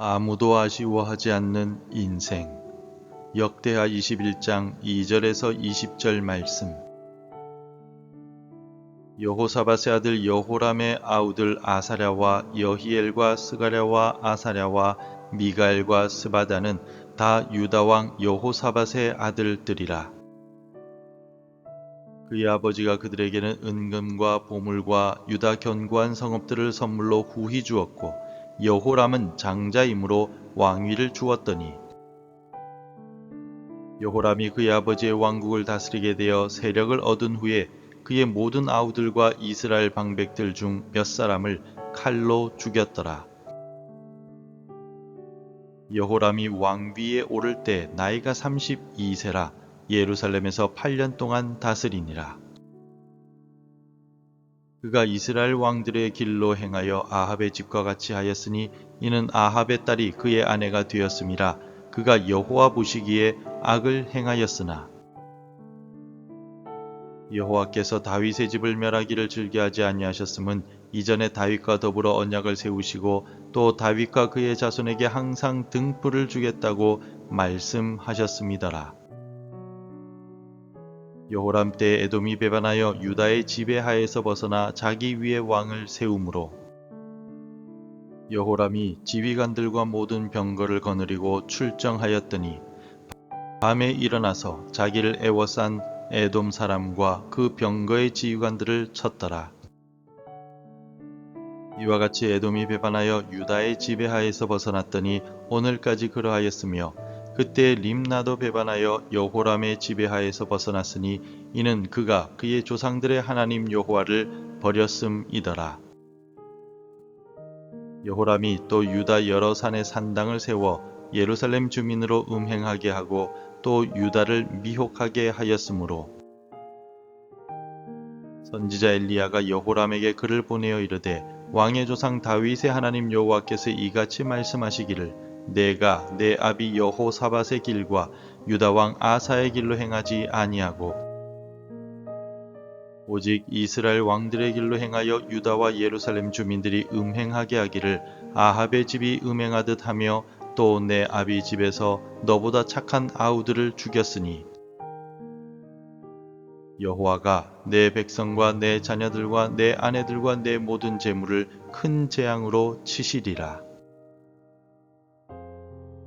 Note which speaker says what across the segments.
Speaker 1: 아무도 아쉬워하지 않는 인생. 역대하 21장 2절에서 20절 말씀. 여호사밧의 아들 여호람의 아우들 아사랴와 여히엘과 스가랴와 아사랴와 미가엘과 스바다는 다 유다왕 여호사밧의 아들들이라. 그의 아버지가 그들에게는 은금과 보물과 유다 견고한 성읍들을 선물로 후히 주었고, 여호람은 장자이므로 왕위를 주었더니, 여호람이 그의 아버지의 왕국을 다스리게 되어 세력을 얻은 후에 그의 모든 아우들과 이스라엘 방백들 중 몇 사람을 칼로 죽였더라. 여호람이 왕위에 오를 때 나이가 32세라 예루살렘에서 8년 동안 다스리니라. 그가 이스라엘 왕들의 길로 행하여 아합의 집과 같이 하였으니 이는 아합의 딸이 그의 아내가 되었음이라. 그가 여호와 보시기에 악을 행하였으나 여호와께서 다윗의 집을 멸하기를 즐겨하지 아니하셨음은 이전에 다윗과 더불어 언약을 세우시고 또 다윗과 그의 자손에게 항상 등불을 주겠다고 말씀하셨음이더라. 여호람 때 에돔이 배반하여 유다의 지배하에서 벗어나 자기 위에 왕을 세우므로 여호람이 지휘관들과 모든 병거를 거느리고 출정하였더니 밤에 일어나서 자기를 애워싼 에돔 사람과 그 병거의 지휘관들을 쳤더라. 이와 같이 에돔이 배반하여 유다의 지배하에서 벗어났더니 오늘까지 그러하였으며, 그때 림나도 배반하여 여호람의 지배하에서 벗어났으니 이는 그가 그의 조상들의 하나님 여호와를 버렸음이더라. 여호람이 또 유다 여러 산에 산당을 세워 예루살렘 주민으로 음행하게 하고 또 유다를 미혹하게 하였으므로 선지자 엘리야가 여호람에게 글을 보내어 이르되, 왕의 조상 다윗의 하나님 여호와께서 이같이 말씀하시기를 내가 내 아비 여호사밧의 길과 유다 왕 아사의 길로 행하지 아니하고 오직 이스라엘 왕들의 길로 행하여 유다와 예루살렘 주민들이 음행하게 하기를 아합의 집이 음행하듯 하며 또 내 아비 집에서 너보다 착한 아우들을 죽였으니 여호와가 내 백성과 내 자녀들과 내 아내들과 내 모든 재물을 큰 재앙으로 치시리라.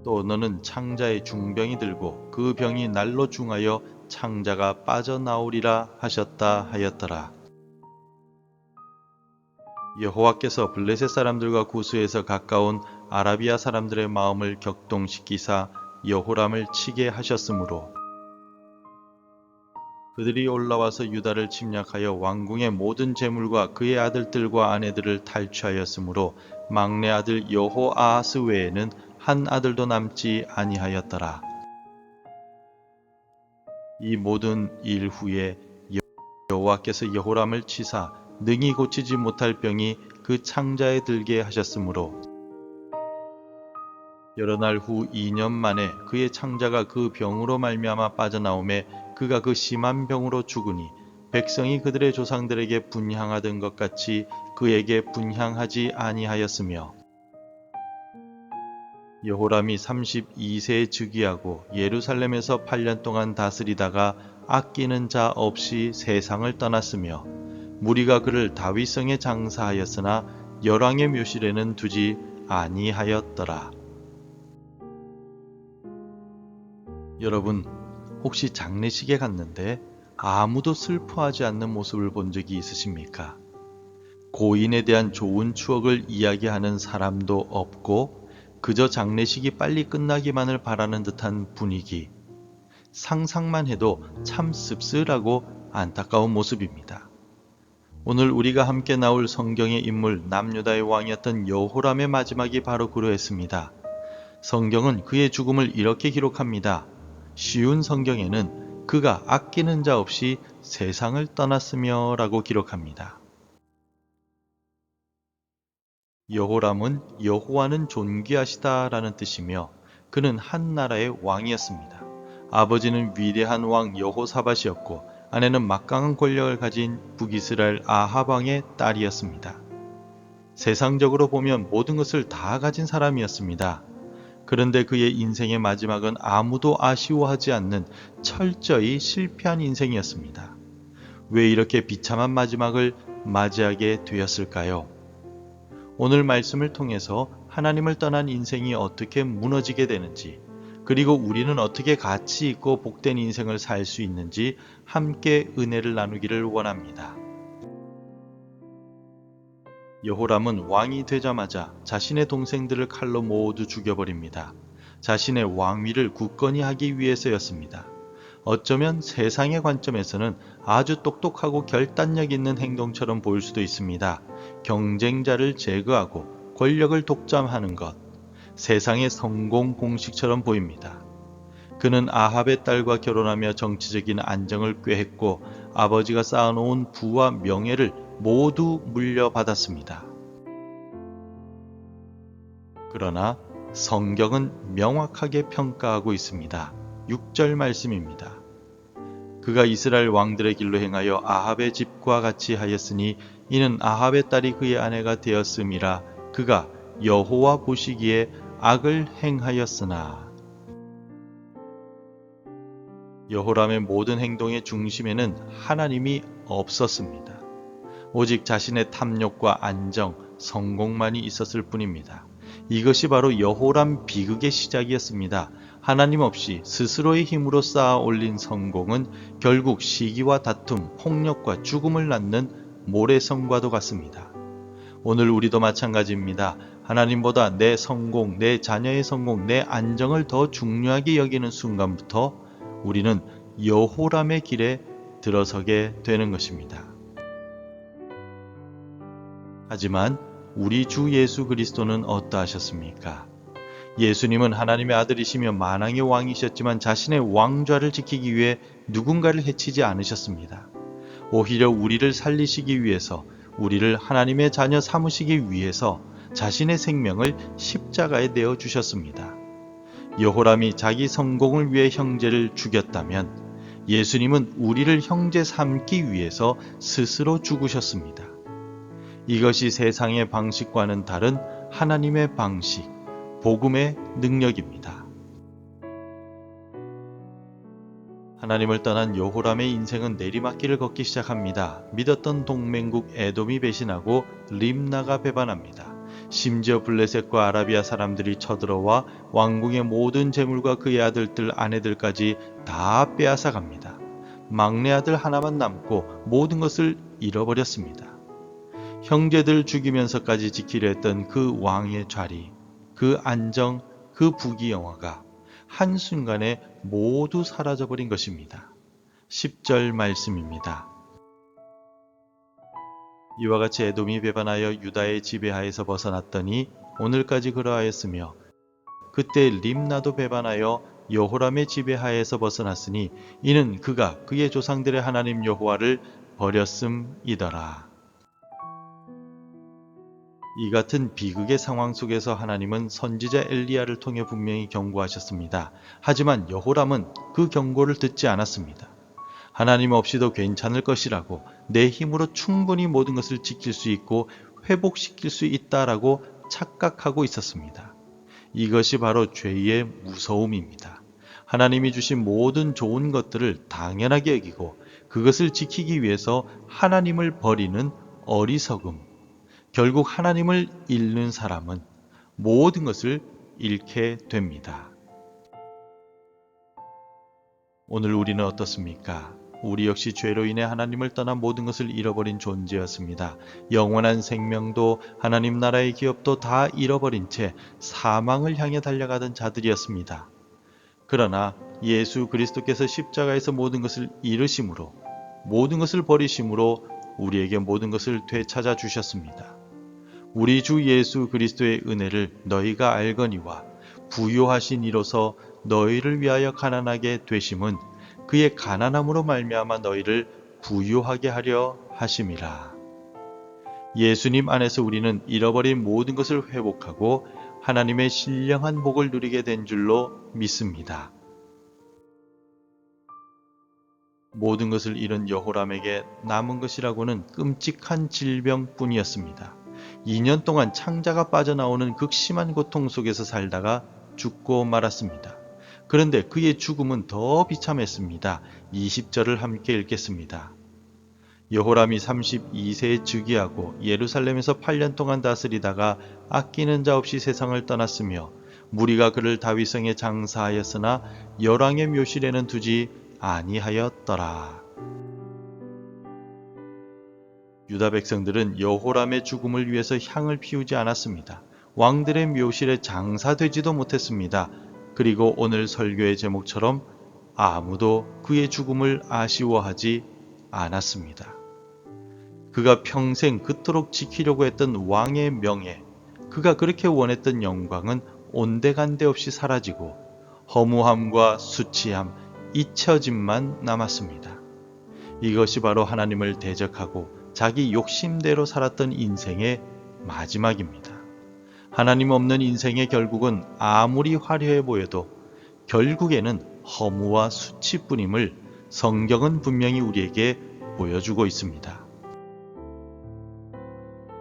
Speaker 1: 또 너는 창자의 중병이 들고 그 병이 날로 중하여 창자가 빠져나오리라 하셨다 하였더라. 여호와께서 블레셋 사람들과 구스에서 가까운 아라비아 사람들의 마음을 격동시키사 여호람을 치게 하셨으므로 그들이 올라와서 유다를 침략하여 왕궁의 모든 재물과 그의 아들들과 아내들을 탈취하였으므로 막내 아들 여호아하스 외에는 한 아들도 남지 아니하였더라. 이 모든 일 후에 여호와께서 여호람을 치사 능히 고치지 못할 병이 그 창자에 들게 하셨으므로 여러 날 후 2년 만에 그의 창자가 그 병으로 말미암아 빠져나오매 그가 그 심한 병으로 죽으니 백성이 그들의 조상들에게 분향하던 것 같이 그에게 분향하지 아니하였으며, 여호람이 32세에 즉위하고 예루살렘에서 8년 동안 다스리다가 아끼는 자 없이 세상을 떠났으며, 무리가 그를 다윗성에 장사하였으나 열왕의 묘실에는 두지 아니하였더라. 여러분, 혹시 장례식에 갔는데 아무도 슬퍼하지 않는 모습을 본 적이 있으십니까? 고인에 대한 좋은 추억을 이야기하는 사람도 없고 그저 장례식이 빨리 끝나기만을 바라는 듯한 분위기. 상상만 해도 참 씁쓸하고 안타까운 모습입니다. 오늘 우리가 함께 나올 성경의 인물 남유다의 왕이었던 여호람의 마지막이 바로 그러했습니다. 성경은 그의 죽음을 이렇게 기록합니다. 쉬운 성경에는 그가 아끼는 자 없이 세상을 떠났으며 라고 기록합니다. 여호람은 여호와는 존귀하시다 라는 뜻이며 그는 한 나라의 왕이었습니다. 아버지는 위대한 왕 여호사밧이었고 아내는 막강한 권력을 가진 북이스라엘 아합 왕의 딸이었습니다. 세상적으로 보면 모든 것을 다 가진 사람이었습니다. 그런데 그의 인생의 마지막은 아무도 아쉬워하지 않는 철저히 실패한 인생이었습니다. 왜 이렇게 비참한 마지막을 맞이하게 되었을까요? 오늘 말씀을 통해서 하나님을 떠난 인생이 어떻게 무너지게 되는지, 그리고 우리는 어떻게 가치 있고 복된 인생을 살 수 있는지 함께 은혜를 나누기를 원합니다. 여호람은 왕이 되자마자 자신의 동생들을 칼로 모두 죽여버립니다. 자신의 왕위를 굳건히 하기 위해서였습니다. 어쩌면 세상의 관점에서는 아주 똑똑하고 결단력 있는 행동처럼 보일 수도 있습니다. 경쟁자를 제거하고 권력을 독점하는 것, 세상의 성공 공식처럼 보입니다. 그는 아합의 딸과 결혼하며 정치적인 안정을 꾀했고 아버지가 쌓아놓은 부와 명예를 모두 물려받았습니다. 그러나 성경은 명확하게 평가하고 있습니다. 6절 말씀입니다. 그가 이스라엘 왕들의 길로 행하여 아합의 집과 같이 하였으니 이는 아합의 딸이 그의 아내가 되었음이라. 그가 여호와 보시기에 악을 행하였으나. 여호람의 모든 행동의 중심에는 하나님이 없었습니다. 오직 자신의 탐욕과 안정, 성공만이 있었을 뿐입니다. 이것이 바로 여호람 비극의 시작이었습니다. 하나님 없이 스스로의 힘으로 쌓아 올린 성공은 결국 시기와 다툼, 폭력과 죽음을 낳는 모래성과도 같습니다. 오늘 우리도 마찬가지입니다. 하나님보다 내 성공, 내 자녀의 성공, 내 안정을 더 중요하게 여기는 순간부터 우리는 여호람의 길에 들어서게 되는 것입니다. 하지만 우리 주 예수 그리스도는 어떠하셨습니까? 예수님은 하나님의 아들이시며 만왕의 왕이셨지만 자신의 왕좌를 지키기 위해 누군가를 해치지 않으셨습니다. 오히려 우리를 살리시기 위해서, 우리를 하나님의 자녀 삼으시기 위해서 자신의 생명을 십자가에 내어 주셨습니다. 여호람이 자기 성공을 위해 형제를 죽였다면 예수님은 우리를 형제 삼기 위해서 스스로 죽으셨습니다. 이것이 세상의 방식과는 다른 하나님의 방식, 복음의 능력입니다. 하나님을 떠난 여호람의 인생은 내리막길을 걷기 시작합니다. 믿었던 동맹국 에돔이 배신하고 림나가 배반합니다. 심지어 블레셋과 아라비아 사람들이 쳐들어와 왕궁의 모든 재물과 그의 아들들, 아내들까지 다 빼앗아 갑니다. 막내 아들 하나만 남고 모든 것을 잃어버렸습니다. 형제들 죽이면서까지 지키려 했던 그 왕의 자리, 그 안정, 그 부귀영화가 한순간에 모두 사라져버린 것입니다. 10절 말씀입니다. 이와 같이 에돔이 배반하여 유다의 지배하에서 벗어났더니 오늘까지 그러하였으며 그때 림나도 배반하여 여호람의 지배하에서 벗어났으니 이는 그가 그의 조상들의 하나님 여호와를 버렸음이더라. 이 같은 비극의 상황 속에서 하나님은 선지자 엘리야를 통해 분명히 경고하셨습니다. 하지만 여호람은 그 경고를 듣지 않았습니다. 하나님 없이도 괜찮을 것이라고, 내 힘으로 충분히 모든 것을 지킬 수 있고 회복시킬 수 있다라고 착각하고 있었습니다. 이것이 바로 죄의 무서움입니다. 하나님이 주신 모든 좋은 것들을 당연하게 여기고 그것을 지키기 위해서 하나님을 버리는 어리석음. 결국 하나님을 잃는 사람은 모든 것을 잃게 됩니다. 오늘 우리는 어떻습니까? 우리 역시 죄로 인해 하나님을 떠나 모든 것을 잃어버린 존재였습니다. 영원한 생명도 하나님 나라의 기업도 다 잃어버린 채 사망을 향해 달려가던 자들이었습니다. 그러나 예수 그리스도께서 십자가에서 모든 것을 잃으심으로, 모든 것을 버리심으로 우리에게 모든 것을 되찾아 주셨습니다. 우리 주 예수 그리스도의 은혜를 너희가 알거니와 부요하신 이로서 너희를 위하여 가난하게 되심은 그의 가난함으로 말미암아 너희를 부요하게 하려 하심이라. 예수님 안에서 우리는 잃어버린 모든 것을 회복하고 하나님의 신령한 복을 누리게 된 줄로 믿습니다. 모든 것을 잃은 여호람에게 남은 것이라고는 끔찍한 질병뿐이었습니다. 2년 동안 창자가 빠져나오는 극심한 고통 속에서 살다가 죽고 말았습니다. 그런데 그의 죽음은 더 비참했습니다. 20절을 함께 읽겠습니다. 여호람이 32세에 즉위하고 예루살렘에서 8년 동안 다스리다가 아끼는 자 없이 세상을 떠났으며 무리가 그를 다윗성에 장사하였으나 열왕의 묘실에는 두지 아니하였더라. 유다 백성들은 여호람의 죽음을 위해서 향을 피우지 않았습니다. 왕들의 묘실에 장사되지도 못했습니다. 그리고 오늘 설교의 제목처럼 아무도 그의 죽음을 아쉬워하지 않았습니다. 그가 평생 그토록 지키려고 했던 왕의 명예, 그가 그렇게 원했던 영광은 온데간데 없이 사라지고 허무함과 수치함, 잊혀짐만 남았습니다. 이것이 바로 하나님을 대적하고 자기 욕심대로 살았던 인생의 마지막입니다. 하나님 없는 인생의 결국은 아무리 화려해 보여도 결국에는 허무와 수치뿐임을 성경은 분명히 우리에게 보여주고 있습니다.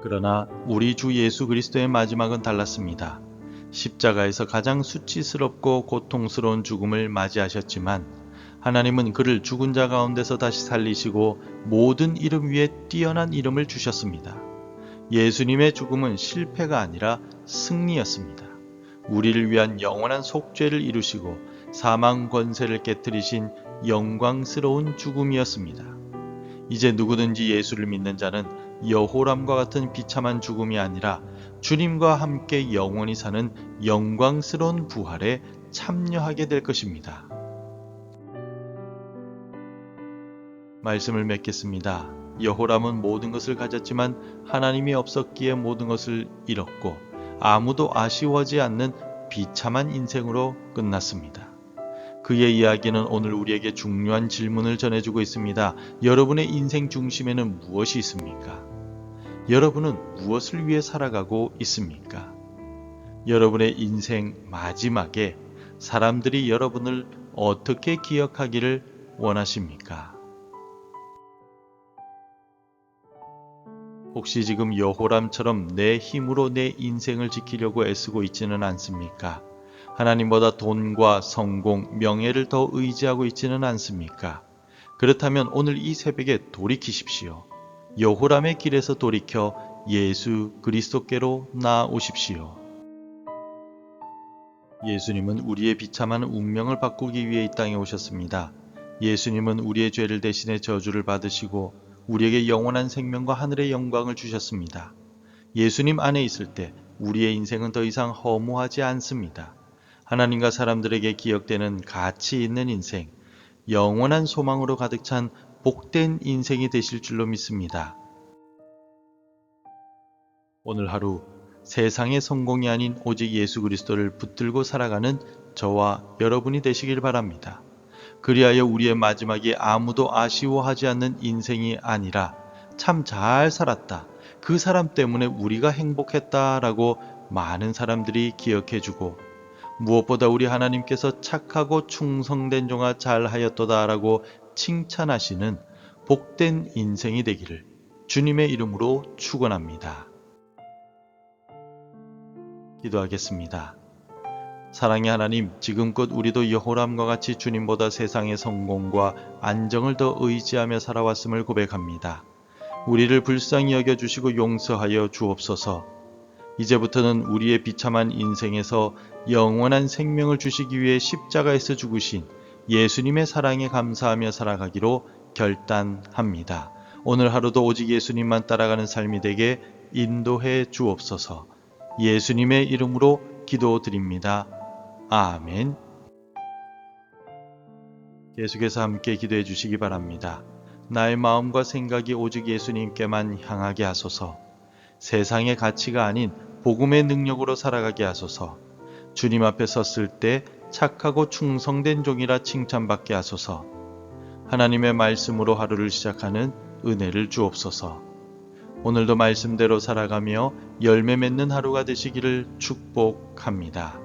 Speaker 1: 그러나 우리 주 예수 그리스도의 마지막은 달랐습니다. 십자가에서 가장 수치스럽고 고통스러운 죽음을 맞이하셨지만 하나님은 그를 죽은 자 가운데서 다시 살리시고 모든 이름 위에 뛰어난 이름을 주셨습니다. 예수님의 죽음은 실패가 아니라 승리였습니다. 우리를 위한 영원한 속죄를 이루시고 사망 권세를 깨뜨리신 영광스러운 죽음이었습니다. 이제 누구든지 예수를 믿는 자는 여호람과 같은 비참한 죽음이 아니라 주님과 함께 영원히 사는 영광스러운 부활에 참여하게 될 것입니다. 말씀을 맺겠습니다. 여호람은 모든 것을 가졌지만 하나님이 없었기에 모든 것을 잃었고 아무도 아쉬워하지 않는 비참한 인생으로 끝났습니다. 그의 이야기는 오늘 우리에게 중요한 질문을 전해주고 있습니다. 여러분의 인생 중심에는 무엇이 있습니까? 여러분은 무엇을 위해 살아가고 있습니까? 여러분의 인생 마지막에 사람들이 여러분을 어떻게 기억하기를 원하십니까? 혹시 지금 여호람처럼 내 힘으로 내 인생을 지키려고 애쓰고 있지는 않습니까? 하나님보다 돈과 성공, 명예를 더 의지하고 있지는 않습니까? 그렇다면 오늘 이 새벽에 돌이키십시오. 여호람의 길에서 돌이켜 예수 그리스도께로 나아오십시오. 예수님은 우리의 비참한 운명을 바꾸기 위해 이 땅에 오셨습니다. 예수님은 우리의 죄를 대신해 저주를 받으시고 우리에게 영원한 생명과 하늘의 영광을 주셨습니다. 예수님 안에 있을 때 우리의 인생은 더 이상 허무하지 않습니다. 하나님과 사람들에게 기억되는 가치 있는 인생, 영원한 소망으로 가득 찬 복된 인생이 되실 줄로 믿습니다. 오늘 하루 세상의 성공이 아닌 오직 예수 그리스도를 붙들고 살아가는 저와 여러분이 되시길 바랍니다. 그리하여 우리의 마지막이 아무도 아쉬워하지 않는 인생이 아니라 참 잘 살았다, 그 사람 때문에 우리가 행복했다라고 많은 사람들이 기억해주고 무엇보다 우리 하나님께서 착하고 충성된 종아 잘하였도다라고 칭찬하시는 복된 인생이 되기를 주님의 이름으로 축원합니다. 기도하겠습니다. 사랑의 하나님, 지금껏 우리도 여호람과 같이 주님보다 세상의 성공과 안정을 더 의지하며 살아왔음을 고백합니다. 우리를 불쌍히 여겨주시고 용서하여 주옵소서. 이제부터는 우리의 비참한 인생에서 영원한 생명을 주시기 위해 십자가에서 죽으신 예수님의 사랑에 감사하며 살아가기로 결단합니다. 오늘 하루도 오직 예수님만 따라가는 삶이 되게 인도해 주옵소서. 예수님의 이름으로 기도드립니다. 아멘. 계속해서 함께 기도해 주시기 바랍니다. 나의 마음과 생각이 오직 예수님께만 향하게 하소서. 세상의 가치가 아닌 복음의 능력으로 살아가게 하소서. 주님 앞에 섰을 때 착하고 충성된 종이라 칭찬받게 하소서. 하나님의 말씀으로 하루를 시작하는 은혜를 주옵소서. 오늘도 말씀대로 살아가며 열매 맺는 하루가 되시기를 축복합니다.